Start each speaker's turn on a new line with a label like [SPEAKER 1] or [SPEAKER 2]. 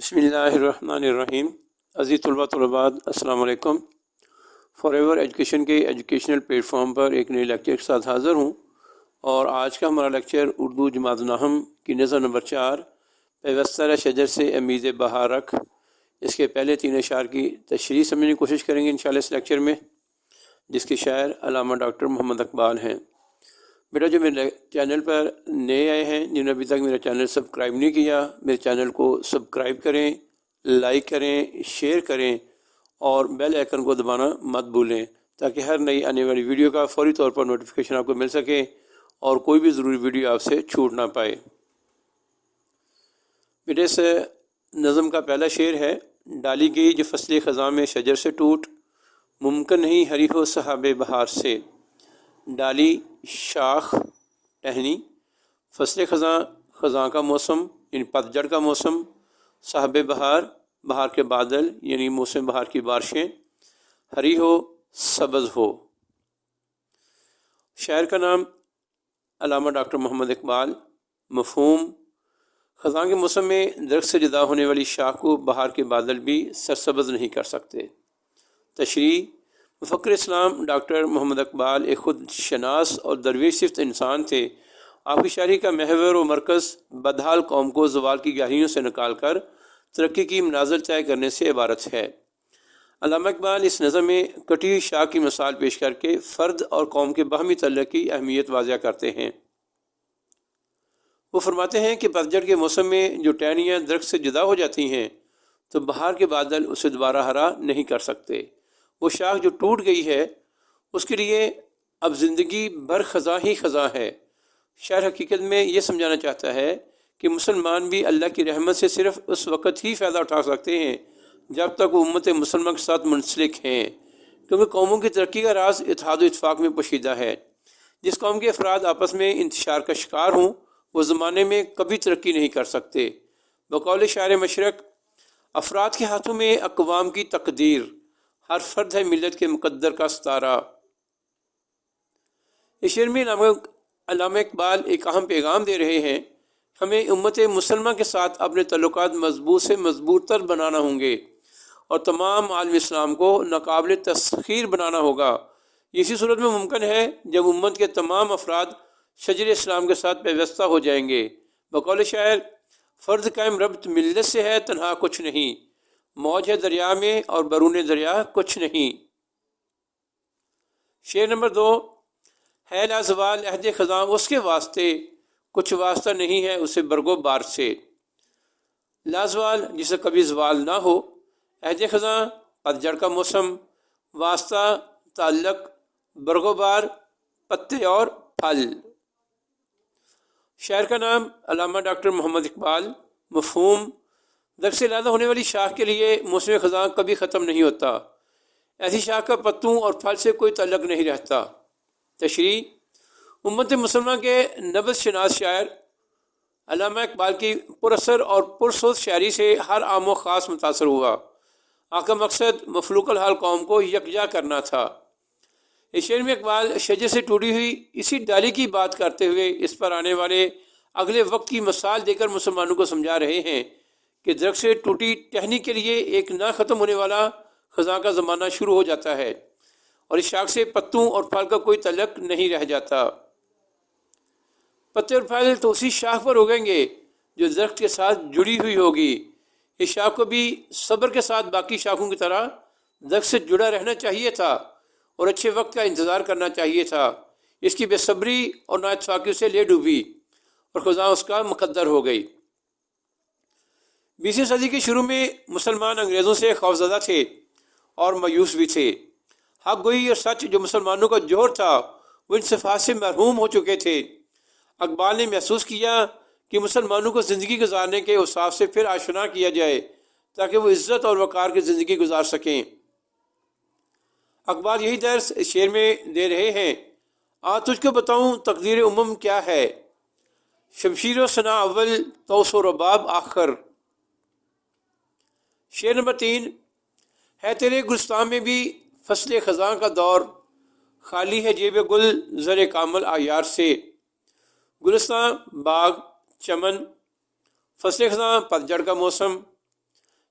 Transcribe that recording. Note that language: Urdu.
[SPEAKER 1] بسم اللہ الرحمن الرحیم۔ عزیز طلباء السلام علیکم۔ فار ایور ایجوکیشن کے ایجوکیشنل پلیٹ فارم پر ایک نئے لیکچر کے ساتھ حاضر ہوں، اور آج کا ہمارا لیکچر اردو جماعت نحم کی نظم نمبر 4 پیوستہ شجر سے امید بہار رکھ، اس کے پہلے 3 اشعار کی تشریح سمجھنے کی کوشش کریں گے انشاءاللہ اس لیکچر میں، جس کے شاعر علامہ ڈاکٹر محمد اقبال ہیں۔ بیٹا جو میرے چینل پر نئے آئے ہیں، جنہوں نے ابھی تک میرا چینل سبسکرائب نہیں کیا، میرے چینل کو سبسکرائب کریں، لائک کریں، شیئر کریں اور بیل آئیکن کو دبانا مت بھولیں، تاکہ ہر نئی آنے والی ویڈیو کا فوری طور پر نوٹیفیکیشن آپ کو مل سکے اور کوئی بھی ضروری ویڈیو آپ سے چھوٹ نہ پائے۔ بیٹے اس نظم کا پہلا شعر ہے: ڈالی گئی جو فصل خزاں میں شجر سے ٹوٹ، ممکن نہیں ہری ہو صحاب بہار سے۔ ڈالی شاخ ٹہنی، فصل خزاں خزاں کا موسم یعنی پتجھڑ کا موسم، صاحب بہار بہار کے بادل یعنی موسم بہار کی بارشیں، ہری ہو سبز ہو۔ شاعر کا نام علامہ ڈاکٹر محمد اقبال۔ مفہوم: خزاں کے موسم میں درخت سے جدا ہونے والی شاخ کو بہار کے بادل بھی سرسبز نہیں کر سکتے۔ تشریح: مفکر اسلام ڈاکٹر محمد اقبال ایک خود شناس اور درویش صفت انسان تھے۔ آپ کی شاعری کا محور و مرکز بدحال قوم کو زوال کی گہرائیوں سے نکال کر ترقی کی منازل طے کرنے سے عبارت ہے۔ علامہ اقبال اس نظم میں کٹی ہوئی شاخ کی مثال پیش کر کے فرد اور قوم کے باہمی تعلق کی اہمیت واضح کرتے ہیں۔ وہ فرماتے ہیں کہ پتجھڑ کے موسم میں جو ٹہنیاں درخت سے جدا ہو جاتی ہیں تو بہار کے بادل اسے دوبارہ ہرا نہیں کر سکتے۔ وہ شاخ جو ٹوٹ گئی ہے اس کے لیے اب زندگی بھر خزاں ہی خزاں ہے۔ شاعر حقیقت میں یہ سمجھانا چاہتا ہے کہ مسلمان بھی اللہ کی رحمت سے صرف اس وقت ہی فائدہ اٹھا سکتے ہیں جب تک وہ امت مسلمہ کے ساتھ منسلک ہیں، کیونکہ قوموں کی ترقی کا راز اتحاد و اتفاق میں پوشیدہ ہے۔ جس قوم کے افراد آپس میں انتشار کا شکار ہوں وہ زمانے میں کبھی ترقی نہیں کر سکتے۔ بقول شاعر مشرق: افراد کے ہاتھوں میں اقوام کی تقدیر، ہر فرد ہے ملت کے مقدر کا ستارہ۔ اس شعر میں علامہ اقبال ایک اہم پیغام دے رہے ہیں: ہمیں امت مسلمہ کے ساتھ اپنے تعلقات مضبوط سے مضبوط تر بنانا ہوں گے اور تمام عالم اسلام کو ناقابل تسخیر بنانا ہوگا۔ اسی صورت میں ممکن ہے جب امت کے تمام افراد شجر اسلام کے ساتھ پیوستہ ہو جائیں گے۔ بقول شاعر: فرد قائم ربط ملت سے ہے تنہا کچھ نہیں، موج ہے دریا میں اور برون دریا کچھ نہیں۔ شعر نمبر 2: ہے لازوال عہد خزاں اس کے واسطے، کچھ واسطہ نہیں ہے اسے برگ و بار سے۔ لازوال جسے کبھی زوال نہ ہو، عہد خزاں پتجھڑ کا موسم، واسطہ تعلق برگ و بار پتے اور پھل۔ شاعر کا نام علامہ ڈاکٹر محمد اقبال۔ مفہوم: درخت سے علیحدہ ہونے والی شاخ کے لیے موسم خزاں کبھی ختم نہیں ہوتا۔ ایسی شاخ کا پتوں اور پھل سے کوئی تعلق نہیں رہتا۔ تشریح: امت مسلمہ کے نبض شناس شاعر علامہ اقبال کی پراثر اور پرسوز شاعری سے ہر عام و خاص متاثر ہوا۔ آپ کا مقصد مفلوق الحال قوم کو یکجا کرنا تھا۔ اس شعر میں اقبال شجر سے ٹوٹی ہوئی اسی ڈالی کی بات کرتے ہوئے اس پر آنے والے اگلے وقت کی مثال دے کر مسلمانوں کو سمجھا رہے ہیں کہ درخت سے ٹوٹی ٹہنی کے لیے ایک نہ ختم ہونے والا خزاں کا زمانہ شروع ہو جاتا ہے اور اس شاخ سے پتوں اور پھل کا کوئی تعلق نہیں رہ جاتا۔ پتے اور پھل تو اسی شاخ پر اگیں گے جو درخت کے ساتھ جڑی ہوئی ہوگی۔ اس شاخ کو بھی صبر کے ساتھ باقی شاخوں کی طرح درخت سے جڑا رہنا چاہیے تھا اور اچھے وقت کا انتظار کرنا چاہیے تھا۔ اس کی بے صبری اور نااتفاقی سے لے ڈوبی اور خزاں اس کا مقدر ہو گئی۔ 20ویں صدی کے شروع میں مسلمان انگریزوں سے خوفزدہ تھے اور مایوس بھی تھے۔ حق گوئی اور سچ جو مسلمانوں کا جوہر تھا وہ ان صفات سے محروم ہو چکے تھے۔ اقبال نے محسوس کیا کہ مسلمانوں کو زندگی گزارنے کے اوصاف سے پھر آشنا کیا جائے تاکہ وہ عزت اور وقار کی زندگی گزار سکیں۔ اقبال یہی درس اس شعر میں دے رہے ہیں: تجھ کو بتاؤں تقدیر امم کیا ہے، شمشیر و ثنا اول طوس و رباب آخر۔ شعر نمبر 3: ہے تیرے گلستان میں بھی فصل خزاں کا دور، خالی ہے جیب گل زر کامل آیار سے۔ گلستان باغ چمن، فصل خزاں پتجھڑ کا موسم،